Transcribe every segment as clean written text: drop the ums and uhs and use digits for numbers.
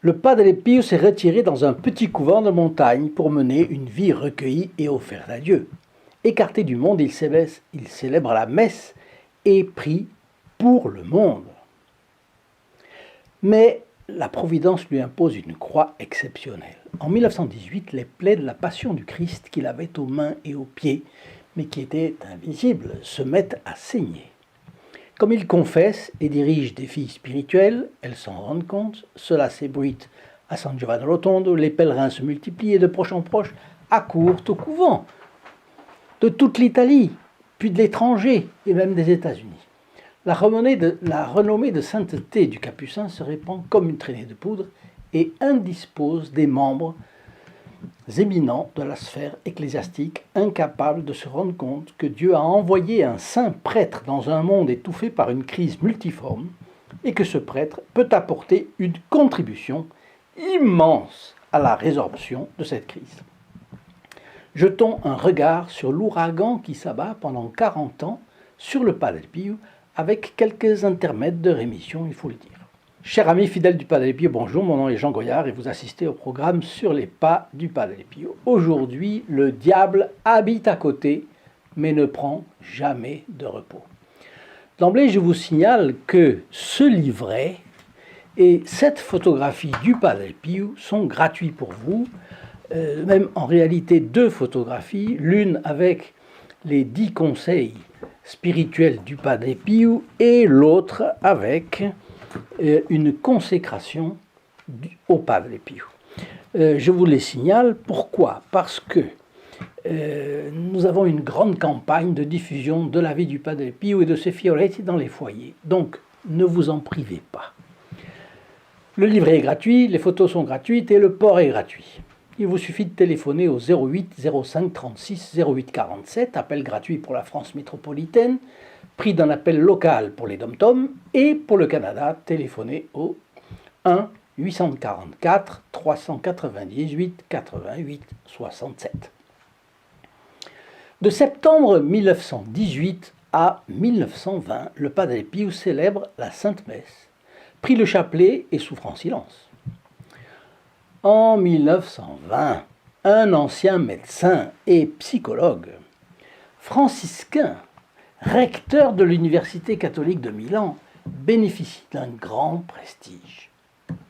Le Padre Pio s'est retiré dans un petit couvent de montagne pour mener une vie recueillie et offerte à Dieu. Écarté du monde, il célèbre la messe et prie pour le monde. Mais la Providence lui impose une croix exceptionnelle. En 1918, les plaies de la Passion du Christ qu'il avait aux mains et aux pieds, mais qui étaient invisibles, se mettent à saigner. Comme il confesse et dirige des filles spirituelles, elles s'en rendent compte, cela s'ébruite à San Giovanni Rotondo, les pèlerins se multiplient et de proche en proche accourent au couvent, de toute l'Italie, puis de l'étranger et même des États-Unis. La renommée de sainteté du Capucin se répand comme une traînée de poudre et indispose des membres éminents de la sphère ecclésiastique, incapables de se rendre compte que Dieu a envoyé un saint prêtre dans un monde étouffé par une crise multiforme et que ce prêtre peut apporter une contribution immense à la résorption de cette crise. Jetons un regard sur l'ouragan qui s'abat pendant 40 ans sur le Padre Pio, avec quelques intermèdes de rémission, il faut le dire. Chers amis fidèles du Padre Pio, bonjour, mon nom est Jean Goyard et vous assistez au programme Sur les pas du Padre Pio. Aujourd'hui, le diable habite à côté, mais ne prend jamais de repos. D'emblée, je vous signale que ce livret et cette photographie du Padre Pio sont gratuits pour vous, même en réalité 2 photographies, l'une avec les 10 conseils spirituels du Padre Pio et l'autre avec une consécration au Padre Pio. Je vous les signale, pourquoi ? Parce que nous avons une grande campagne de diffusion de la vie du Padre Pio et de ses fioretti dans les foyers. Donc, ne vous en privez pas. Le livret est gratuit, les photos sont gratuites et le port est gratuit. Il vous suffit de téléphoner au 08 05 36 08 47, appel gratuit pour la France métropolitaine, prix d'un appel local pour les dom-toms, et pour le Canada, téléphonez au 1 844 398 88 67. De septembre 1918 à 1920, le Padre Pio célèbre la Sainte Messe, prie le chapelet et souffre en silence. En 1920, un ancien médecin et psychologue, franciscain, recteur de l'Université catholique de Milan, bénéficie d'un grand prestige.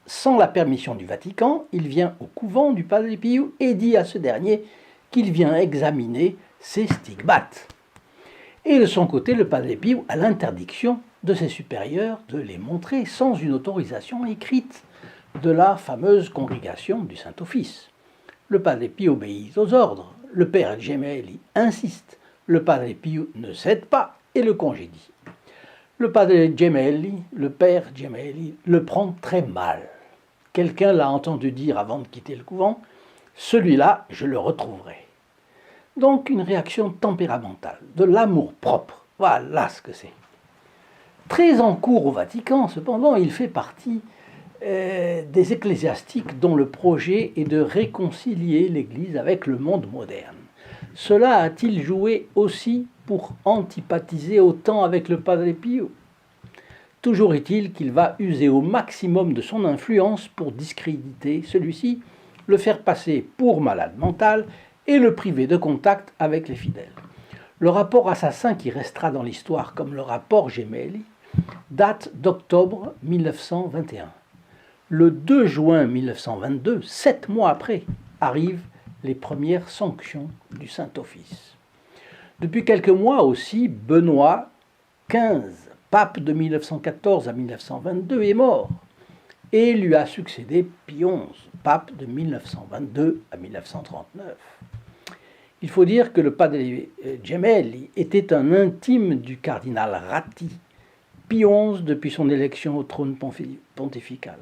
Sans la permission du Vatican, il vient au couvent du Padre Pio et dit à ce dernier qu'il vient examiner ses stigmates. Et de son côté, le Padre Pio a l'interdiction de ses supérieurs de les montrer sans une autorisation écrite de la fameuse congrégation du Saint-Office. Le Padre Pio obéit aux ordres, le père Gemelli insiste, le Padre Pio ne cède pas et le congédie. Le père Gemelli, le prend très mal. Quelqu'un l'a entendu dire avant de quitter le couvent, celui-là, je le retrouverai. Donc une réaction tempéramentale, de l'amour-propre, voilà ce que c'est. Très en cours au Vatican, cependant, il fait partie des ecclésiastiques dont le projet est de réconcilier l'Église avec le monde moderne. Cela a-t-il joué aussi pour antipathiser autant avec le Padre Pio ? Toujours est-il qu'il va user au maximum de son influence pour discréditer celui-ci, le faire passer pour malade mental et le priver de contact avec les fidèles. Le rapport assassin qui restera dans l'histoire comme le rapport Gemelli date d'octobre 1921. Le 2 juin 1922, 7 mois après, arrivent les premières sanctions du Saint-Office. Depuis quelques mois aussi, Benoît XV, pape de 1914 à 1922, est mort et lui a succédé Pie XI, pape de 1922 à 1939. Il faut dire que le Padre Gemelli était un intime du cardinal Ratti, Pie XI depuis son élection au trône pontifical.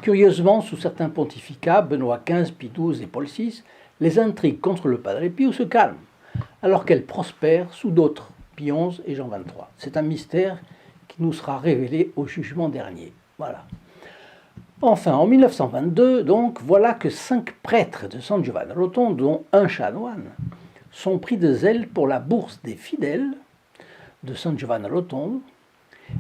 Curieusement, sous certains pontificats, Benoît XV, Pie XII et Paul VI, les intrigues contre le Padre Pio se calment, alors qu'elles prospèrent sous d'autres, Pie XI et Jean XXIII. C'est un mystère qui nous sera révélé au jugement dernier. Voilà. Enfin, en 1922, donc, voilà que 5 prêtres de San Giovanni Rotondo, dont un chanoine, sont pris de zèle pour la bourse des fidèles de San Giovanni Rotondo,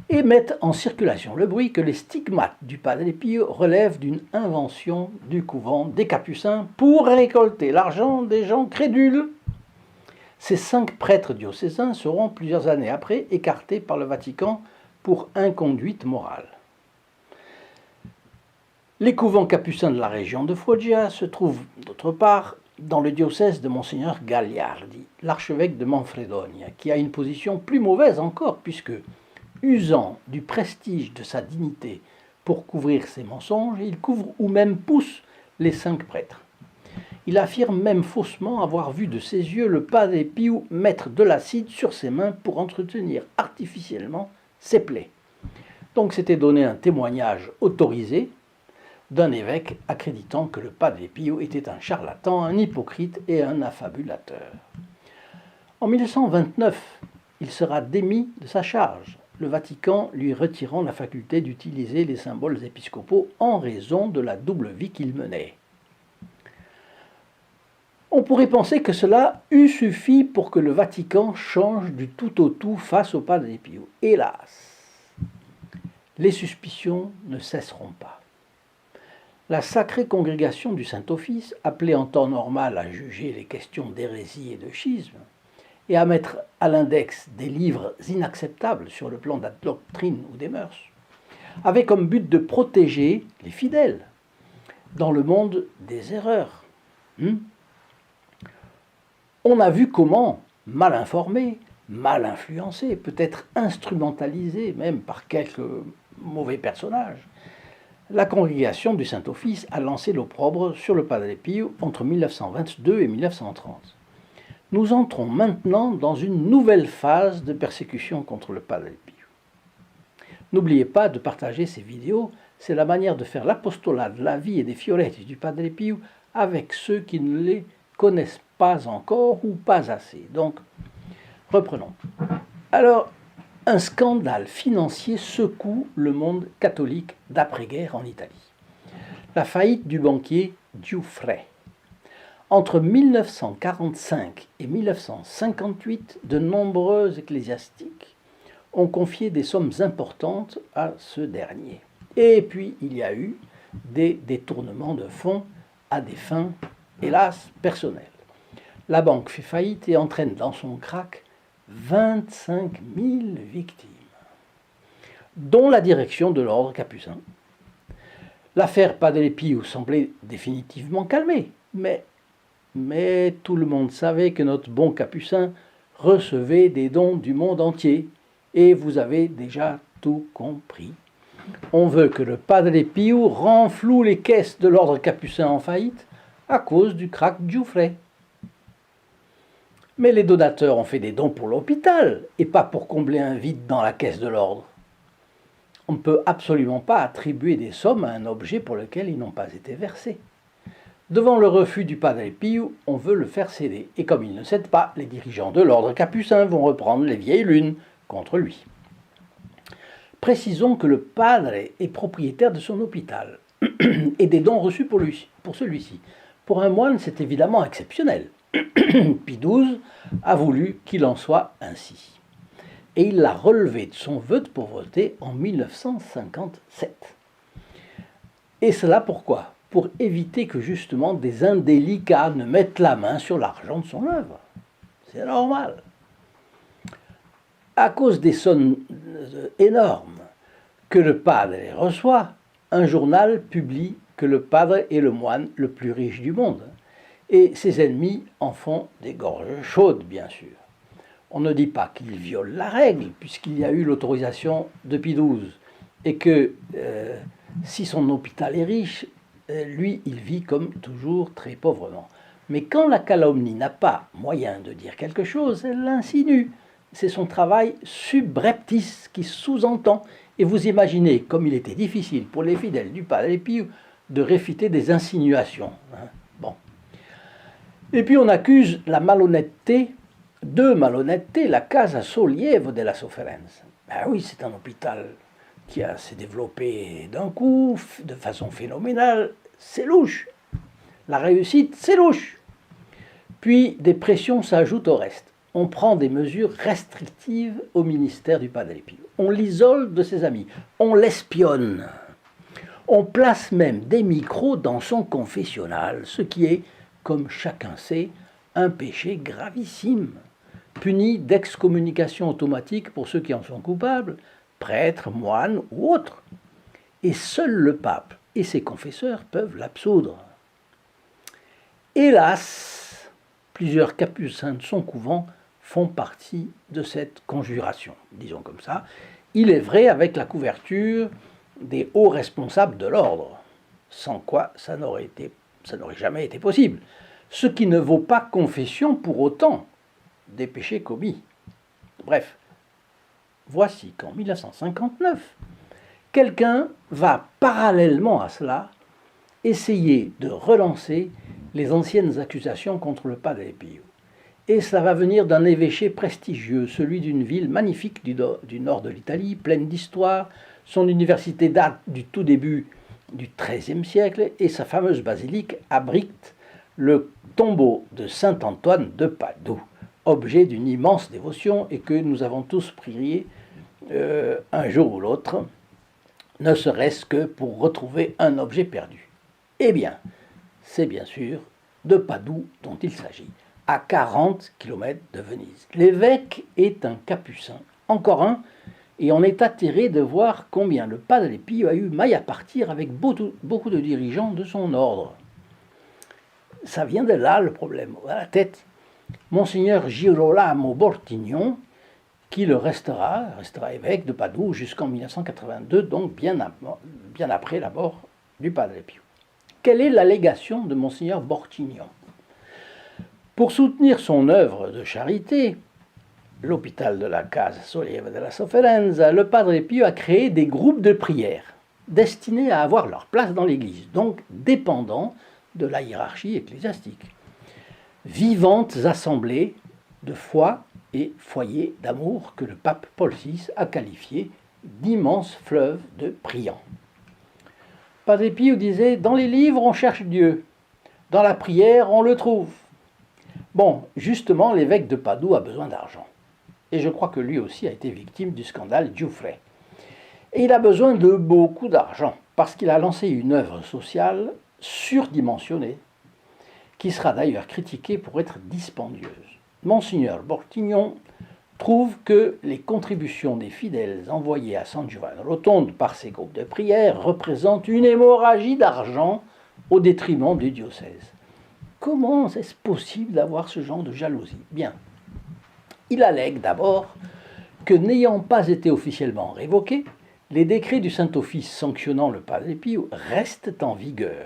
et mettent en circulation le bruit que les stigmates du Padre Pio relèvent d'une invention du couvent des Capucins pour récolter l'argent des gens crédules. Ces 5 prêtres diocésains seront plusieurs années après écartés par le Vatican pour inconduite morale. Les couvents capucins de la région de Foggia se trouvent d'autre part dans le diocèse de Monseigneur Gagliardi, l'archevêque de Manfredonia, qui a une position plus mauvaise encore, puisque, usant du prestige de sa dignité pour couvrir ses mensonges, il couvre ou même pousse les 5 prêtres. Il affirme même faussement avoir vu de ses yeux le Padre Pio mettre de l'acide sur ses mains pour entretenir artificiellement ses plaies. Donc c'était donné un témoignage autorisé d'un évêque accréditant que le Padre Pio était un charlatan, un hypocrite et un affabulateur. En 1929, il sera démis de sa charge, le Vatican lui retirant la faculté d'utiliser les symboles épiscopaux en raison de la double vie qu'il menait. On pourrait penser que cela eût suffi pour que le Vatican change du tout au tout face au Padre Pio. Hélas, les suspicions ne cesseront pas. La sacrée congrégation du Saint-Office, appelée en temps normal à juger les questions d'hérésie et de schisme, et à mettre à l'index des livres inacceptables sur le plan de la doctrine ou des mœurs, avait comme but de protéger les fidèles dans le monde des erreurs. On a vu comment, mal informés, mal influencés, peut-être instrumentalisés même par quelques mauvais personnages, la congrégation du Saint-Office a lancé l'opprobre sur le Padre Pio entre 1922 et 1930. Nous entrons maintenant dans une nouvelle phase de persécution contre le Padre Pio. N'oubliez pas de partager ces vidéos, c'est la manière de faire l'apostolat de la vie et des fioretti du Padre Pio avec ceux qui ne les connaissent pas encore ou pas assez. Donc, reprenons. Alors, un scandale financier secoue le monde catholique d'après-guerre en Italie. La faillite du banquier Giuffre. Entre 1945 et 1958, de nombreux ecclésiastiques ont confié des sommes importantes à ce dernier. Et puis, il y a eu des détournements de fonds à des fins, hélas, personnelles. La banque fait faillite et entraîne dans son krach 25 000 victimes, dont la direction de l'ordre capucin. L'affaire Padre Pio semblait définitivement calmée, mais tout le monde savait que notre bon capucin recevait des dons du monde entier, et vous avez déjà tout compris. On veut que le Padre Pio renfloue les caisses de l'ordre capucin en faillite à cause du krach Giuffre. Mais les donateurs ont fait des dons pour l'hôpital et pas pour combler un vide dans la caisse de l'ordre. On ne peut absolument pas attribuer des sommes à un objet pour lequel ils n'ont pas été versés. Devant le refus du Padre Pio, on veut le faire céder. Et comme il ne cède pas, les dirigeants de l'ordre capucin vont reprendre les vieilles lunes contre lui. Précisons que le Padre est propriétaire de son hôpital et des dons reçus pour celui-ci. Pour un moine, c'est évidemment exceptionnel. Pie XII a voulu qu'il en soit ainsi. Et il l'a relevé de son vœu de pauvreté en 1957. Et cela pourquoi ? Pour éviter que justement des indélicats ne mettent la main sur l'argent de son œuvre. C'est normal. À cause des sommes énormes que le padre reçoit, un journal publie que le padre est le moine le plus riche du monde. Et ses ennemis en font des gorges chaudes, bien sûr. On ne dit pas qu'il viole la règle, puisqu'il y a eu l'autorisation de Pie XII, et que si son hôpital est riche, lui, il vit comme toujours très pauvrement. Mais quand la calomnie n'a pas moyen de dire quelque chose, elle l'insinue. C'est son travail subreptice qui sous-entend. Et vous imaginez comme il était difficile pour les fidèles du Padre Pio de réfuter des insinuations. Bon. Et puis on accuse la malhonnêteté, la Casa Sollievo della Sofferenza. Ben oui, c'est un hôpital qui s'est développé d'un coup, de façon phénoménale. C'est louche. La réussite, c'est louche. Puis des pressions s'ajoutent au reste. On prend des mesures restrictives au ministère du Padre Pio. on l'isole de ses amis, on l'espionne. On place même des micros dans son confessionnal, ce qui est, comme chacun sait, un péché gravissime, puni d'excommunication automatique pour ceux qui en sont coupables, prêtres, moines ou autres. Et seul le pape et ses confesseurs peuvent l'absoudre. Hélas, plusieurs capucins de son couvent font partie de cette conjuration, disons comme ça. Il est vrai avec la couverture des hauts responsables de l'ordre, sans quoi ça n'aurait jamais été possible, ce qui ne vaut pas confession pour autant des péchés commis. Bref, voici qu'en 1959, quelqu'un va parallèlement à cela essayer de relancer les anciennes accusations contre le Padre Pio. Et cela va venir d'un évêché prestigieux, celui d'une ville magnifique du nord de l'Italie, pleine d'histoire. Son université date du tout début du XIIIe siècle et sa fameuse basilique abrite le tombeau de saint Antoine de Padoue, objet d'une immense dévotion et que nous avons tous prié un jour ou l'autre, ne serait-ce que pour retrouver un objet perdu. Eh bien, c'est bien sûr de Padoue dont il s'agit, à 40 km de Venise. L'évêque est un capucin, encore un, et on est atterré de voir combien le Padre Pio a eu maille à partir avec beaucoup de dirigeants de son ordre. Ça vient de là le problème, à la tête. Monseigneur Girolamo Bortignon, qui le restera évêque de Padoue jusqu'en 1982, donc bien après la mort du Padre Pio. Quelle est l'allégation de Monseigneur Bortignon? Pour soutenir son œuvre de charité, l'hôpital de la Casa Sollievo della Sofferenza, le Padre Pio a créé des groupes de prière destinés à avoir leur place dans l'Église, donc dépendants de la hiérarchie ecclésiastique. Vivantes assemblées de foi et foyers d'amour que le pape Paul VI a qualifiés d'immenses fleuves de priants. Padre Pio disait « Dans les livres, on cherche Dieu. Dans la prière, on le trouve. » Bon, justement, l'évêque de Padoue a besoin d'argent. Et je crois que lui aussi a été victime du scandale Giuffre. Et il a besoin de beaucoup d'argent, parce qu'il a lancé une œuvre sociale surdimensionnée, qui sera d'ailleurs critiquée pour être dispendieuse. Monseigneur Bortignon trouve que les contributions des fidèles envoyées à San Giovanni Rotondo par ces groupes de prière représentent une hémorragie d'argent au détriment du diocèse. Comment est-ce possible d'avoir ce genre de jalousie? Bien, il allègue d'abord que n'ayant pas été officiellement révoqués, les décrets du Saint-Office sanctionnant le Padre Pio restent en vigueur.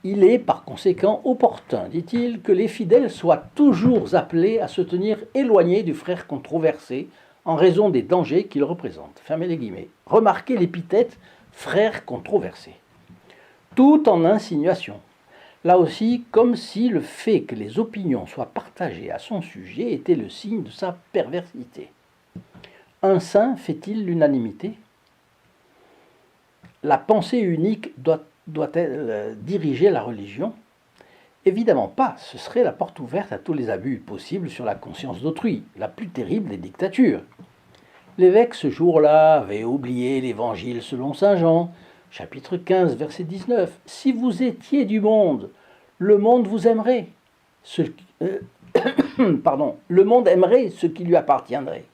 Il est par conséquent opportun, dit-il, que les fidèles soient toujours appelés à se tenir éloignés du frère controversé en raison des dangers qu'il représente. Fermez les guillemets. Remarquez l'épithète « frère controversé », tout en insinuation. Là aussi, comme si le fait que les opinions soient partagées à son sujet était le signe de sa perversité. Un saint fait-il l'unanimité? La pensée unique doit-elle diriger la religion? Évidemment pas, ce serait la porte ouverte à tous les abus possibles sur la conscience d'autrui, la plus terrible des dictatures. L'évêque ce jour-là avait oublié l'évangile selon saint Jean, chapitre 15, verset 19. « Si vous étiez du monde, le monde vous aimerait. Le monde aimerait ce qui lui appartiendrait.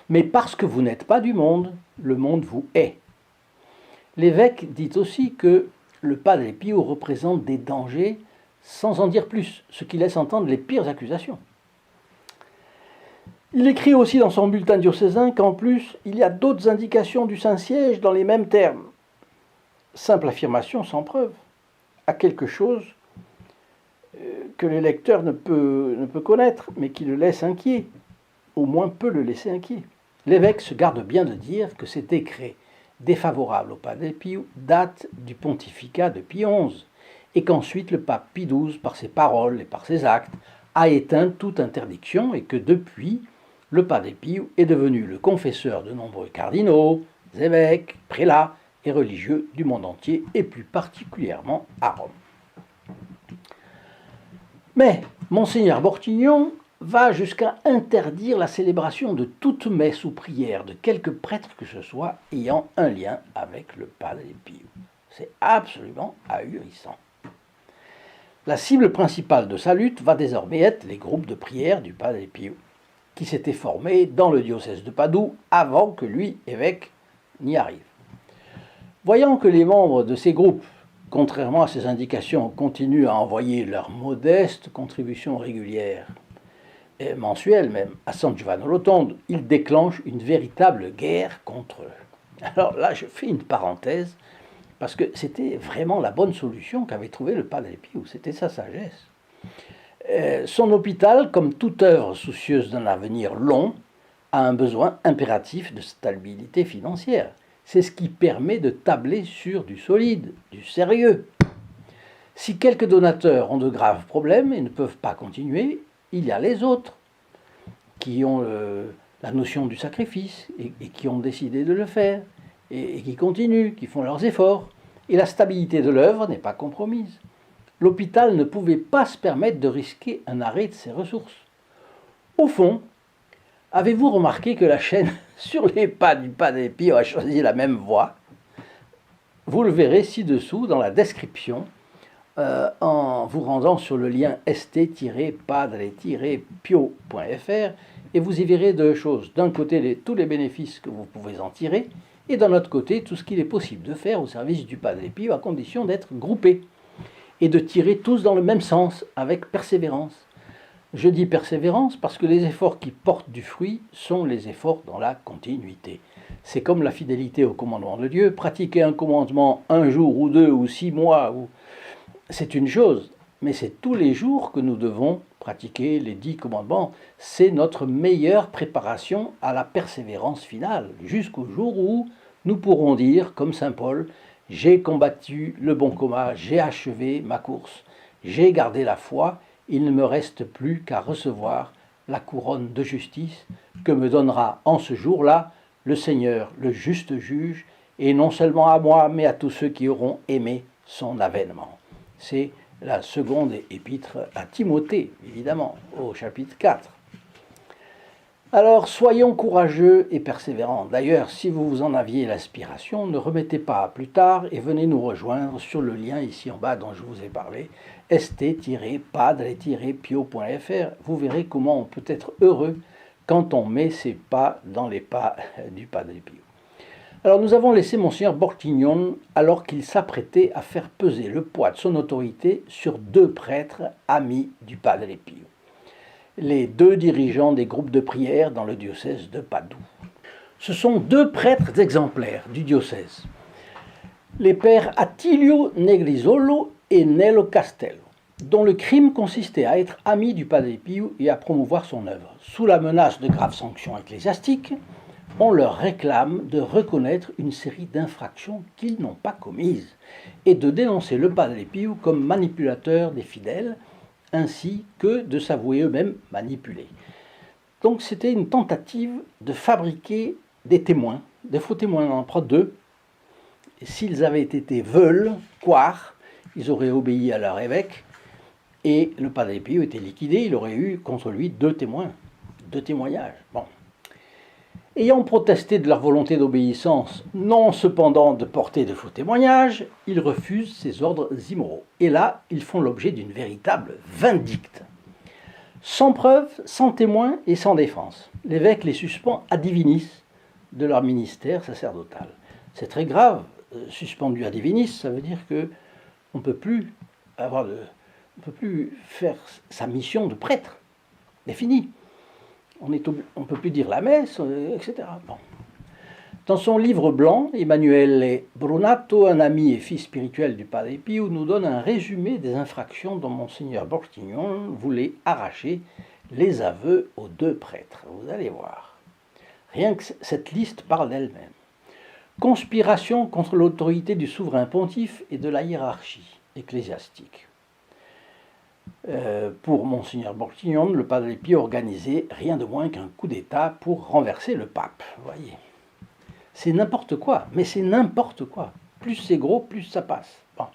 Mais parce que vous n'êtes pas du monde, le monde vous hait. » L'évêque dit aussi que le Padre Pio représente des dangers sans en dire plus, ce qui laisse entendre les pires accusations. Il écrit aussi dans son bulletin diocésain qu'en plus, il y a d'autres indications du Saint-Siège dans les mêmes termes. Simple affirmation sans preuve, à quelque chose que le lecteur ne peut connaître, mais qui le laisse inquiet, au moins peut le laisser inquiet. L'évêque se garde bien de dire que ces décrets défavorables au Padre Pio datent du pontificat de Pie XI, et qu'ensuite le pape Pie XII, par ses paroles et par ses actes, a éteint toute interdiction, et que depuis, le Padre Pio est devenu le confesseur de nombreux cardinaux, évêques, prélats et religieux du monde entier, et plus particulièrement à Rome. Mais Monseigneur Bortignon va jusqu'à interdire la célébration de toute messe ou prière de quelque prêtre que ce soit ayant un lien avec le Padre Pio. C'est absolument ahurissant. La cible principale de sa lutte va désormais être les groupes de prière du Padre Pio, qui s'étaient formés dans le diocèse de Padoue avant que lui, évêque, n'y arrive. Voyant que les membres de ces groupes, contrairement à ses indications, continuent à envoyer leurs modestes contributions régulières, et mensuelles même, à San Giovanni Rotondo, il déclenche une véritable guerre contre eux. Alors là, je fais une parenthèse, parce que c'était vraiment la bonne solution qu'avait trouvée le Padre Pio, c'était sa sagesse. Son hôpital, comme toute œuvre soucieuse d'un avenir long, a un besoin impératif de stabilité financière. C'est ce qui permet de tabler sur du solide, du sérieux. Si quelques donateurs ont de graves problèmes et ne peuvent pas continuer, il y a les autres qui ont la notion du sacrifice et qui ont décidé de le faire et qui continuent, qui font leurs efforts. Et la stabilité de l'œuvre n'est pas compromise. L'hôpital ne pouvait pas se permettre de risquer un arrêt de ses ressources. Au fond, avez-vous remarqué que la chaîne sur les pas du Padre Pio a choisi la même voie? Vous le verrez ci-dessous dans la description en vous rendant sur le lien st-padre-pio.fr et vous y verrez deux choses. D'un côté, tous les bénéfices que vous pouvez en tirer et d'un autre côté, tout ce qu'il est possible de faire au service du Padre Pio à condition d'être groupé et de tirer tous dans le même sens, avec persévérance. Je dis persévérance parce que les efforts qui portent du fruit sont les efforts dans la continuité. C'est comme la fidélité au commandement de Dieu. Pratiquer un commandement un jour ou deux ou 6 mois, c'est une chose, mais c'est tous les jours que nous devons pratiquer les 10 commandements. C'est notre meilleure préparation à la persévérance finale, jusqu'au jour où nous pourrons dire, comme saint Paul, « J'ai combattu le bon combat, j'ai achevé ma course, j'ai gardé la foi, il ne me reste plus qu'à recevoir la couronne de justice que me donnera en ce jour-là le Seigneur, le juste juge, et non seulement à moi, mais à tous ceux qui auront aimé son avènement. » C'est la seconde épître à Timothée, évidemment, au chapitre 4. Alors, soyons courageux et persévérants. D'ailleurs, si vous en aviez l'aspiration, ne remettez pas à plus tard et venez nous rejoindre sur le lien ici en bas dont je vous ai parlé, st-padre-pio.fr. Vous verrez comment on peut être heureux quand on met ses pas dans les pas du Padre Pio. Alors, nous avons laissé Monseigneur Bortignon alors qu'il s'apprêtait à faire peser le poids de son autorité sur 2 prêtres amis du Padre Pio, les 2 dirigeants des groupes de prière dans le diocèse de Padoue. Ce sont 2 prêtres exemplaires du diocèse, les pères Attilio Negrisolo et Nello Castello, dont le crime consistait à être amis du Padre Pio et à promouvoir son œuvre. Sous la menace de graves sanctions ecclésiastiques, on leur réclame de reconnaître une série d'infractions qu'ils n'ont pas commises et de dénoncer le Padre Pio comme manipulateur des fidèles, ainsi que de s'avouer eux-mêmes manipulés. Donc c'était une tentative de fabriquer des témoins, des faux témoins, on en prend 2. S'ils avaient été veules, quare, ils auraient obéi à leur évêque, et le Padre Pio était liquidé, il aurait eu contre lui 2 témoins, 2 témoignages. Bon. Ayant protesté de leur volonté d'obéissance, non cependant de porter de faux témoignages, ils refusent ces ordres immoraux. Et là, ils font l'objet d'une véritable vindicte. Sans preuve, sans témoin et sans défense, l'évêque les suspend ad divinis de leur ministère sacerdotal. C'est très grave, suspendu ad divinis, ça veut dire qu'on ne peut plus faire sa mission de prêtre. C'est fini. On ne peut plus dire la messe, etc. Bon. Dans son livre blanc, Emanuele Brunato, un ami et fils spirituel du Padre Pio, nous donne un résumé des infractions dont Monseigneur Bortignon voulait arracher les aveux aux 2 prêtres. Vous allez voir. Rien que cette liste parle d'elle-même. Conspiration contre l'autorité du souverain pontife et de la hiérarchie ecclésiastique. Pour Monseigneur Bortignon, le Padre Pio organisait rien de moins qu'un coup d'État pour renverser le pape. Voyez, c'est n'importe quoi, mais c'est n'importe quoi. Plus c'est gros, plus ça passe. Bon.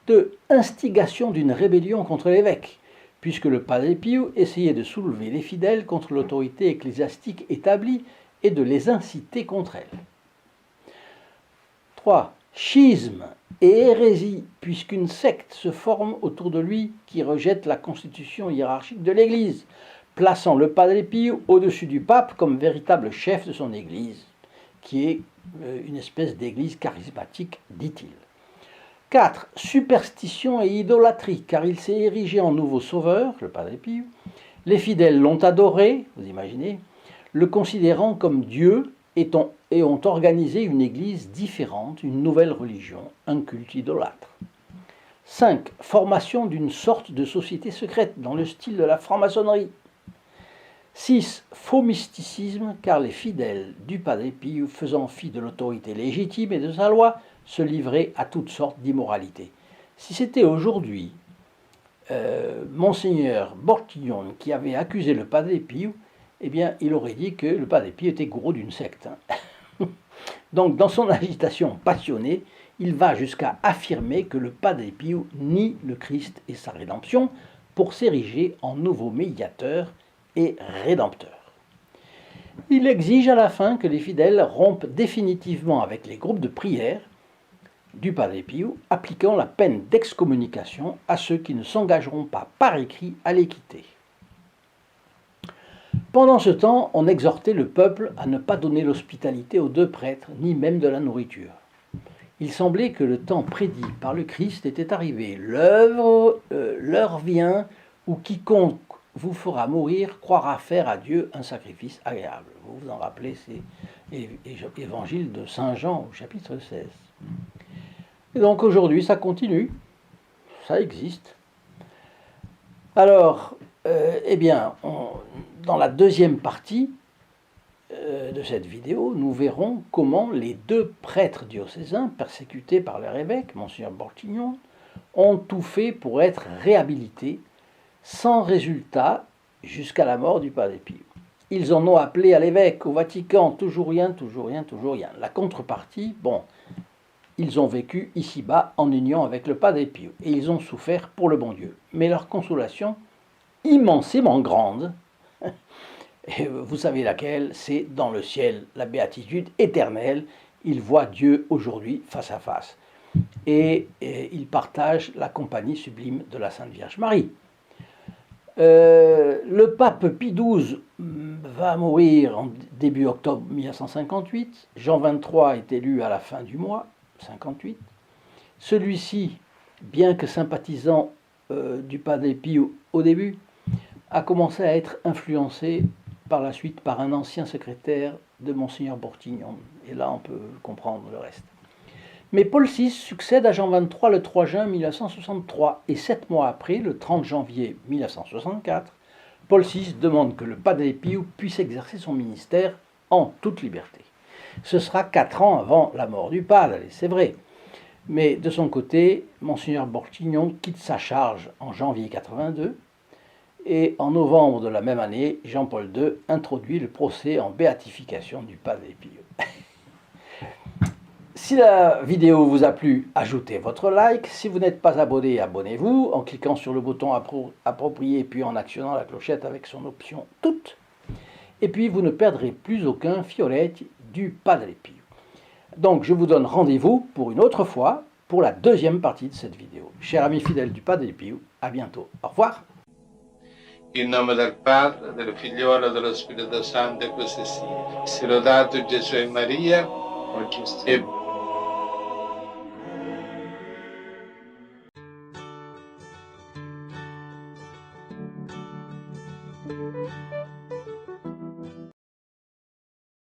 De instigation d'une rébellion contre l'évêque, puisque le Padre Pio essayait de soulever les fidèles contre l'autorité ecclésiastique établie et de les inciter contre elle. 3. Schisme et hérésie, puisqu'une secte se forme autour de lui qui rejette la constitution hiérarchique de l'Église, plaçant le Padre Pio au-dessus du pape comme véritable chef de son Église, qui est une espèce d'église charismatique, dit-il. 4. Superstition et idolâtrie, car il s'est érigé en nouveau sauveur, le Padre Pio. Les fidèles l'ont adoré, vous imaginez, le considérant comme Dieu et ont organisé une église différente, une nouvelle religion, un culte idolâtre. 5. Formation d'une sorte de société secrète dans le style de la franc-maçonnerie. 6. Faux mysticisme, car les fidèles du Padre Pio, faisant fi de l'autorité légitime et de sa loi, se livraient à toutes sortes d'immoralités. Si c'était aujourd'hui Monseigneur Bortignon qui avait accusé le Padre Pio, eh bien, il aurait dit que le Padre Pio était gourou d'une secte. Donc, dans son agitation passionnée, il va jusqu'à affirmer que le Padre Pio nie le Christ et sa rédemption pour s'ériger en nouveau médiateur et rédempteur. Il exige à la fin que les fidèles rompent définitivement avec les groupes de prière du Padre Pio, appliquant la peine d'excommunication à ceux qui ne s'engageront pas par écrit à les quitter. Pendant ce temps, on exhortait le peuple à ne pas donner l'hospitalité aux deux prêtres, ni même de la nourriture. Il semblait que le temps prédit par le Christ était arrivé. L'heure vient où quiconque vous fera mourir croira faire à Dieu un sacrifice agréable. Vous vous en rappelez, c'est l'évangile de Saint Jean au chapitre 16. Et donc aujourd'hui, ça continue, ça existe. Alors, dans la deuxième partie de cette vidéo, nous verrons comment les deux prêtres diocésains, persécutés par leur évêque, Monseigneur Bortignon, ont tout fait pour être réhabilités, sans résultat, jusqu'à la mort du Padre Pio. Ils en ont appelé à l'évêque, au Vatican, toujours rien, toujours rien, toujours rien. La contrepartie, ils ont vécu ici-bas en union avec le Padre Pio, et ils ont souffert pour le bon Dieu. Mais leur consolation, immensément grande, et vous savez laquelle, c'est dans le ciel, la béatitude éternelle. Ils voient Dieu aujourd'hui face à face. Et ils partagent la compagnie sublime de la Sainte Vierge Marie. Le pape Pie XII va mourir en début octobre 1958. Jean XXIII est élu à la fin du mois, 58. Celui-ci, bien que sympathisant du Padre Pio au début, a commencé à être influencé par la suite par un ancien secrétaire de Monseigneur Bortignon. Et là, on peut comprendre le reste. Mais Paul VI succède à Jean XXIII le 3 juin 1963, et 7 mois après, le 30 janvier 1964, Paul VI demande que le Padre Pio puisse exercer son ministère en toute liberté. Ce sera 4 ans avant la mort du Padre, c'est vrai. Mais de son côté, Monseigneur Bortignon quitte sa charge en janvier 82, et en novembre de la même année, Jean-Paul II introduit le procès en béatification du Padre Pio. Si la vidéo vous a plu, ajoutez votre like. Si vous n'êtes pas abonné, abonnez-vous en cliquant sur le bouton approprié puis en actionnant la clochette avec son option toutes. Et puis vous ne perdrez plus aucun fiolet du Padre Pio. Donc je vous donne rendez-vous pour une autre fois pour la deuxième partie de cette vidéo. Chers amis fidèles du Padre Pio, à bientôt. Au revoir. In nome del Padre, del Figliolo e dello Spirito Santo, e così sia. Sia lodato Gesù e Maria, e